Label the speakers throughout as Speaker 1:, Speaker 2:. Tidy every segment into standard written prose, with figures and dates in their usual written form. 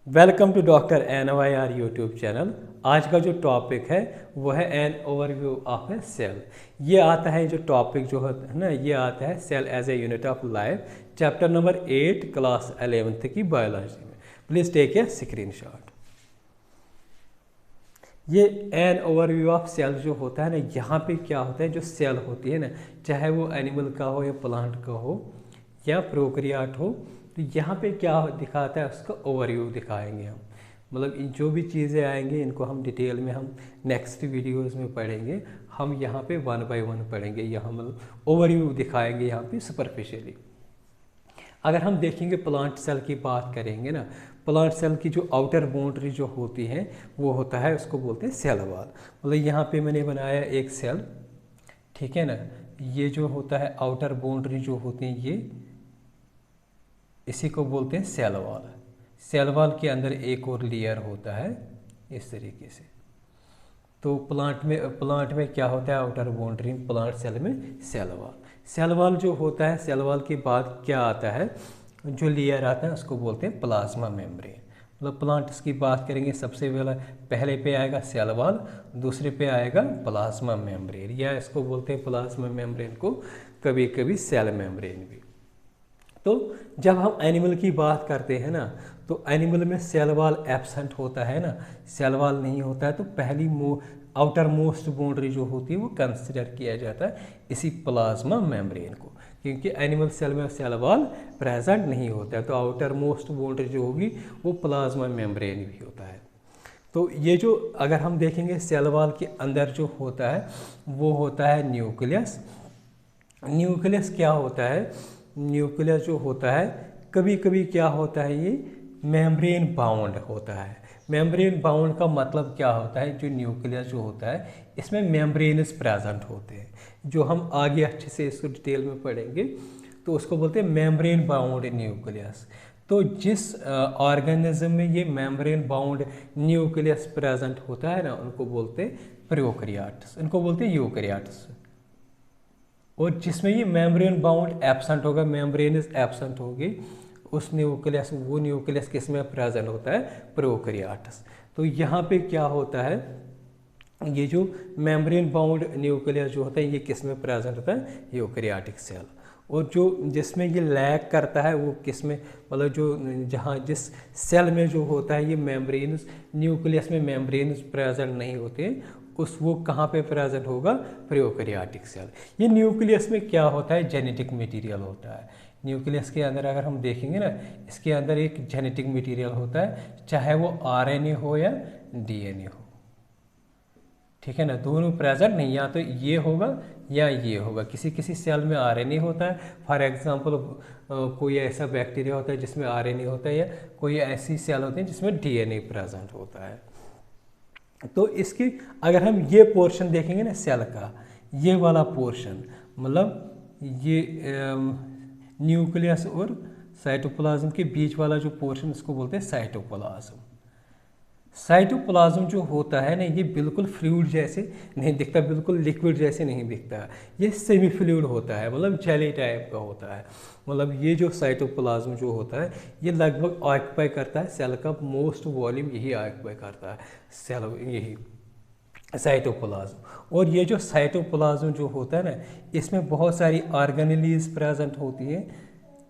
Speaker 1: Welcome to doctor NYR YouTube channel. आज का जो टॉपिक है वो है an overview of a cell. ये आता है जो टॉपिक जो है ना, ये आता है cell as a unit of life, chapter number 8 class 11th की बायोलॉजी में। Please take a screenshot. ये एन ओवरव्यू ऑफ सेल जो होता है ना, यहाँ पे क्या होता है, जो सेल होती है ना, चाहे वो एनिमल का हो या प्लांट का हो या प्रोकैरियोट हो, तो यहाँ पे क्या दिखाता है, उसका ओवरव्यू दिखाएंगे हम। मतलब जो भी चीज़ें आएंगी इनको हम डिटेल में हम नेक्स्ट वीडियोस में पढ़ेंगे। हम यहाँ पे 1 बाय 1 पढ़ेंगे, यहाँ मतलब ओवरव्यू दिखाएंगे यहाँ पे सुपरफिशियली। अगर हम देखेंगे प्लांट सेल की बात करेंगे ना, प्लांट सेल की जो आउटर बाउंड्री जो होती है वो होता है, उसको बोलते हैं सेल वॉल। मतलब यहाँ पे मैंने बनाया एक सेल, ठीक है ना। ये जो होता है आउटर बाउंड्री जो होती है, ये इसी को बोलते हैं सेल वॉल। सेल वॉल के अंदर एक और लेयर होता है इस तरीके से। तो प्लांट में क्या होता है, आउटर बाउंड्री, प्लांट सेल में सेल वॉल। सेल वॉल जो होता है, सेल वॉल के बाद क्या आता है, जो लेयर आता है उसको बोलते हैं प्लाज्मा मेम्ब्रेन। मतलब प्लांट्स की बात करेंगे, सबसे पहले पे आएगा सेल वॉल, दूसरे पे आएगा प्लाज्मा मेम्ब्रेन, या इसको बोलते हैं प्लाज्मा मेम्ब्रेन को कभी कभी सेल मेम्ब्रेन भी। तो जब हम एनिमल की बात करते हैं ना, तो एनिमल में सेल वॉल एब्सेंट होता है ना, सेल वॉल नहीं होता है, तो पहली आउटर मोस्ट बाउंड्री जो होती है वो कंसिडर किया जाता है इसी प्लाज्मा मेम्ब्रेन को, क्योंकि एनिमल सेल में सेल वॉल प्रेजेंट नहीं होता है। तो आउटर मोस्ट बाउंड्री जो होगी वो प्लाज्मा मेम्ब्रेन भी होता है। तो ये जो अगर हम देखेंगे सेल वॉल के अंदर जो होता है वो होता है न्यूक्लियस। न्यूक्लियस क्या होता है, न्यूक्लियस जो होता है कभी कभी क्या होता है, ये मेम्ब्रेन बाउंड होता है। मेम्ब्रेन बाउंड का मतलब क्या होता है, जो न्यूक्लियस जो होता है इसमें मेम्ब्रेन्स प्रेजेंट होते हैं, जो हम आगे अच्छे से इसको डिटेल में पढ़ेंगे। तो उसको बोलते हैं मेम्ब्रेन बाउंड न्यूक्लियस। तो जिस ऑर्गेनिज्म में ये मेम्ब्रेन बाउंड न्यूक्लियस प्रेजेंट होता है ना, उनको बोलते हैं प्रोकैरियोट्स, इनको बोलते हैं यूकैरियोट्स। और जिसमें ये मेम्ब्रेन बाउंड एब्सेंट होगा, मेम्ब्रेन्स एब्सेंट होगी, उस न्यूक्लियस, वो न्यूक्लियस किस में प्रेजेंट होता है, प्रोकैरियोट्स। तो यहाँ पे क्या होता है, ये जो मेम्ब्रेन बाउंड न्यूक्लियस जो होता है ये किस में प्रेजेंट होता है, यूकैरियोटिक सेल। और जो जिसमें ये लैक करता है वो किस में, मतलब जो जहाँ जिस सेल में जो होता है ये मेम्ब्रेन्स, न्यूक्लियस में मेम्ब्रेन्स प्रेजेंट नहीं होते, वो कहाँ पे प्रेजेंट होगा, प्रोकैरियोटिक सेल। ये न्यूक्लियस में क्या होता है, जेनेटिक मटेरियल होता है। न्यूक्लियस के अंदर अगर हम देखेंगे ना, इसके अंदर एक जेनेटिक मटेरियल होता है, चाहे वो RNA हो या DNA हो, ठीक है ना। दोनों प्रेजेंट नहीं, या तो ये होगा या ये होगा। किसी किसी सेल में RNA होता है, फॉर एग्जांपल कोई ऐसा बैक्टीरिया होता है जिसमें RNA होता है, या कोई ऐसी सेल होती है जिसमें DNA प्रेजेंट होता है। तो इसकी अगर हम ये पोर्शन देखेंगे ना सेल का, ये वाला पोर्शन, मतलब ये न्यूक्लियस और साइटोप्लाज्म के बीच वाला जो पोर्शन, इसको बोलते हैं साइटोप्लाज्म। साइटोप्लाज्म जो होता है ना, ये बिल्कुल फ्लूइड जैसे नहीं दिखता, बिल्कुल लिक्विड जैसे नहीं दिखता, ये सेमी फ्लूइड होता है, मतलब जेली टाइप का होता है। मतलब ये जो साइटोप्लाज्म जो होता है ये लगभग ऑक्यूपाई करता है सेल का मोस्ट वॉल्यूम, यही ऑक्यूपाई करता है सेल, यही साइटोप्लाज्म। और ये जो साइटोप्लाज्म जो होता है ना, इसमें बहुत सारी ऑर्गेनेलीज प्रेजेंट होती हैं,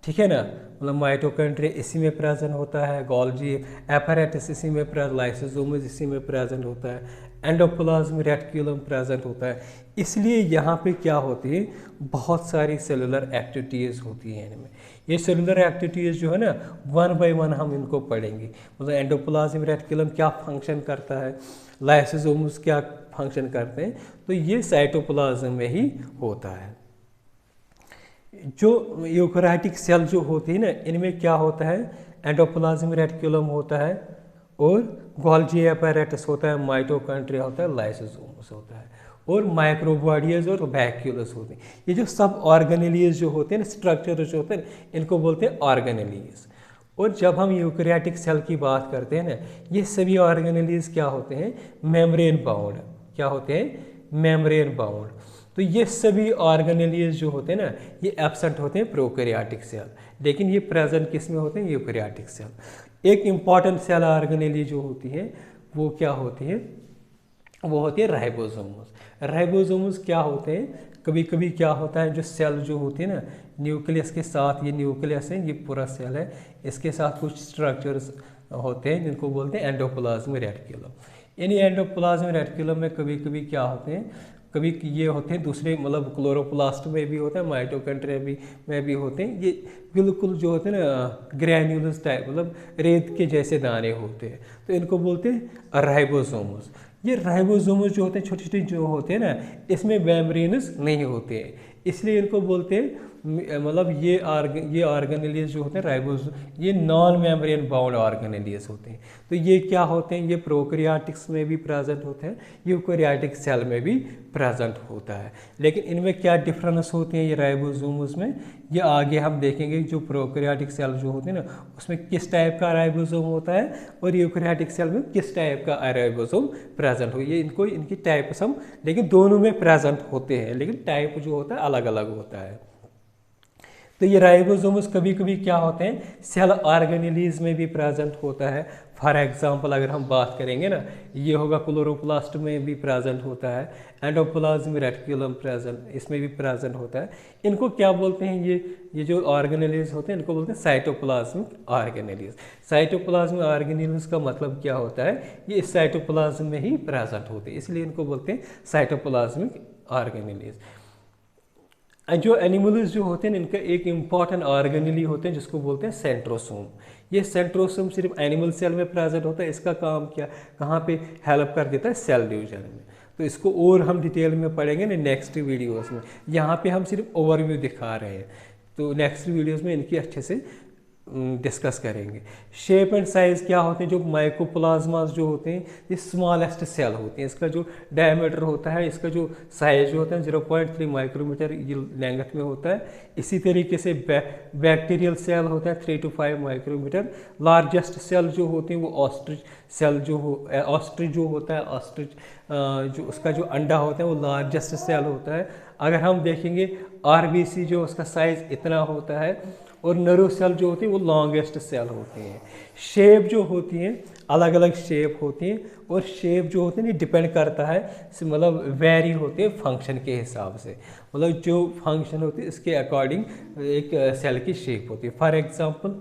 Speaker 1: ठीक है ना। मतलब माइटोकॉन्ड्रिया इसी में प्रेजेंट होता है, गोल्गी एपैरेटस इसी में प्रेजेंट, लाइसोसोम्स इसी में प्रेजेंट होता है, एंडोप्लाज्म रेटिकुलम प्रेजेंट होता है। इसलिए यहाँ पे क्या होती है, बहुत सारी सेलुलर एक्टिविटीज़ होती हैं इनमें। ये सेलुलर एक्टिविटीज़ जो है ना, 1 बाय 1 हम इनको पढ़ेंगे। मतलब एंडोप्लाज्म रेटिकुलम क्या फंक्शन करता है, लाइसोसोम्स क्या फंक्शन करते हैं, तो ये साइटोप्लाज्म में ही होता है। जो यूकैरियोटिक सेल जो होती है ना, इनमें क्या होता है, एंडोप्लाज्म रेटिकुलम होता है, और गोल्गी एपैरेटस होता है, माइटोकॉन्ड्रिया होता है, लाइसोसोम्स होता है, और माइक्रोबॉडियज और वैक्यूलस होते हैं। ये जो सब ऑर्गेनेलीज जो होते हैं ना, स्ट्रक्चर जो होते हैं, इनको बोलते हैं ऑर्गेनेलीज। और जब हम यूकैरियोटिक सेल की बात करते हैं ना, ये सभी ऑर्गेनेलीज क्या होते हैं, मेम्ब्रेन बाउंड, क्या होते हैं, मेम्ब्रेन बाउंड। तो ये सभी ऑर्गेनेलीज जो होते हैं ना, ये एब्सेंट होते हैं प्रोकैरियोटिक सेल, लेकिन ये प्रेजेंट किस में होते हैं, यूकैरियोटिक सेल। एक इम्पॉर्टेंट सेल ऑर्गेनेली जो होती है वो क्या होती है, वो होती है राइबोसोम्स। राइबोसोम्स क्या होते हैं, कभी कभी क्या होता है जो सेल जो होती है ना, न्यूक्लियस के साथ, ये न्यूक्लियस है, ये पूरा सेल है, इसके साथ कुछ स्ट्रक्चर्स होते हैं जिनको बोलते हैं एंडोप्लाज्म रेटिकुलम। इन एंडोप्लाज्म रेटिकुलम में कभी कभी क्या होते हैं, कभी ये होते हैं दूसरे मतलब क्लोरोप्लास्ट में भी होते हैं, माइटोकॉन्ड्रिया में भी होते हैं, ये बिल्कुल जो होते हैं ना ग्रैन्युलस टाइप, मतलब रेत के जैसे दाने होते हैं, तो इनको बोलते हैं राइबोसोम्स। ये राइबोसोम्स जो होते हैं छोटे छोटे जो होते हैं ना, इसमें मेम्ब्रेन्स नहीं होते हैं, इसलिए इनको बोलते हैं मतलब ये ऑर्गेनेलियस जो होते हैं राइबोसोम, ये नॉन मेम्ब्रेन बाउंड ऑर्गेनेलियस होते हैं। तो ये क्या होते हैं, ये प्रोकैरियोटिक्स में भी प्रेजेंट होते हैं, यूकैरियोटिक सेल में भी प्रेजेंट होता है। लेकिन इनमें क्या डिफरेंस होते हैं ये राइबोसोम्स में, ये आगे हम देखेंगे। जो प्रोकैरियोटिक सेल जो होते हैं ना, उसमें किस टाइप का राइबोसोम होता है और यूकैरियोटिक सेल में किस टाइप का राइबोसोम प्रेजेंट हो, ये इनको इनकी टाइप्स हम, लेकिन दोनों में प्रेजेंट होते हैं, लेकिन टाइप जो होता है अलग अलग होता है। तो ये राइबोसोम्स कभी कभी क्या होते हैं सेल ऑर्गेनेलीज में भी प्रेजेंट होता है। फॉर एग्जांपल अगर हम बात करेंगे ना, ये होगा क्लोरोप्लास्ट में भी प्रेजेंट होता है, एंडोप्लाज्म रेटिकुलम प्रेजेंट, इसमें भी प्रेजेंट होता है। इनको क्या बोलते हैं, ये जो ऑर्गेनेलीज होते हैं इनको बोलते हैं साइटोप्लाज्मिक ऑर्गेनेलीज। साइटोप्लाज्मिक ऑर्गेनेलीज का मतलब क्या होता है, ये इस साइटोप्लाज्म में ही प्रेजेंट होते हैं, इसलिए इनको बोलते हैं साइटोप्लाज्मिक ऑर्गेनेलीज। जो एनिमल्स जो होते हैं इनका एक इम्पॉर्टेंट ऑर्गेनेली होते हैं जिसको बोलते हैं सेंट्रोसोम। ये सेंट्रोसोम सिर्फ एनिमल सेल में प्रेजेंट होता है, इसका काम क्या, कहाँ पे हेल्प कर देता है, सेल डिवीजन में। तो इसको और हम डिटेल में पढ़ेंगे ना नेक्स्ट वीडियोस में, यहाँ पे हम सिर्फ ओवरव्यू दिखा रहे हैं, तो नेक्स्ट वीडियोस में इनकी अच्छे से डिस्कस करेंगे। शेप एंड साइज़ क्या होते हैं, जो माइकोप्लाज्मास जो होते हैं ये स्मॉलेस्ट सेल होते हैं, इसका जो डायमीटर होता है, इसका जो साइज होता है 0.3 माइक्रोमीटर ये लेंथ में होता है। इसी तरीके से बैक्टीरियल सेल होता है 3 to 5 माइक्रोमीटर। लार्जेस्ट सेल जो होते हैं वो ऑस्ट्रिच सेल जो ऑस्ट्रिच जो होता है, ऑस्ट्रिच जो उसका जो अंडा होता है वो लार्जेस्ट सेल होता है। अगर हम देखेंगे आरबीसी जो उसका साइज इतना होता है, और नर्व सेल जो होती है वो लॉन्गेस्ट सेल होते हैं। शेप जो होती हैं अलग अलग शेप होती हैं, और शेप जो होती है ये डिपेंड करता है, मतलब वेरी होते हैं फंक्शन के हिसाब से, मतलब जो फंक्शन होती है इसके अकॉर्डिंग एक सेल की शेप होती है। फॉर एग्जांपल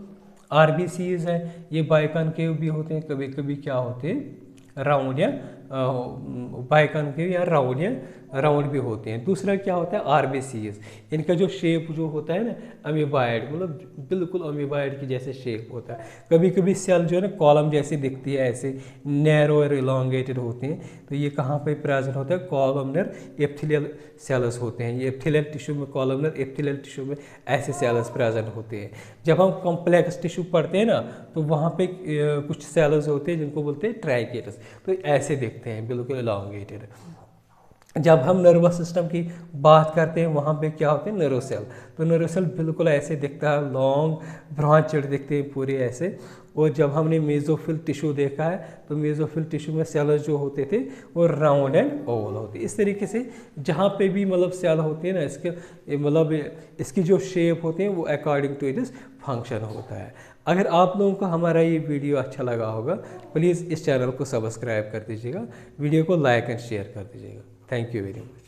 Speaker 1: आरबीसीज हैं, ये बाइकॉनकेव भी होते हैं, कभी कभी क्या होते हैं राउंड या बाइकॉनकेव या राउंड भी होते हैं। दूसरा क्या होता है आरबीसीज, इनका जो शेप जो होता है ना अमीबाइड, मतलब बिल्कुल अमीबाइड की जैसे शेप होता है। कभी कभी सेल जो है ना कॉलम जैसी दिखती है, ऐसे नैरो और इलॉन्गेटेड होते हैं, तो ये कहाँ पे प्रेजेंट होता है, कॉलमनर एपिथेलियल सेल्स होते हैं। ये एपिथेलियल टिश्यू में, कॉलमनर एपिथेलियल टिश्यू में ऐसे सेल्स प्रेजेंट होते हैं। जब हम कॉम्प्लेक्स टिश्यू पढ़ते हैं ना, तो वहाँ पे कुछ सेल्स होते हैं जिनको बोलते हैं ट्राइकेटस, तो ऐसे दिखते हैं बिल्कुल इलॉन्गेटेड। जब हम नर्वस सिस्टम की बात करते हैं वहाँ पे क्या होते हैं नर्व सेल, तो नर्व सेल बिल्कुल ऐसे दिखता है, लॉन्ग ब्रांचेड दिखते हैं पूरे ऐसे। और जब हमने मेसोफिल टिश्यू देखा है तो मेसोफिल टिश्यू में सेल्स जो होते थे वो राउंड एंड ओवल होते। इस तरीके से जहाँ पे भी मतलब सेल होते हैं ना, इसके मतलब इसकी जो शेप होते हैं वो अकॉर्डिंग टू इट फंक्शन होता है। अगर आप लोगों को हमारा ये वीडियो अच्छा लगा होगा प्लीज़ इस चैनल को सब्सक्राइब कर दीजिएगा, वीडियो को लाइक एंड शेयर कर दीजिएगा। Thank you very much.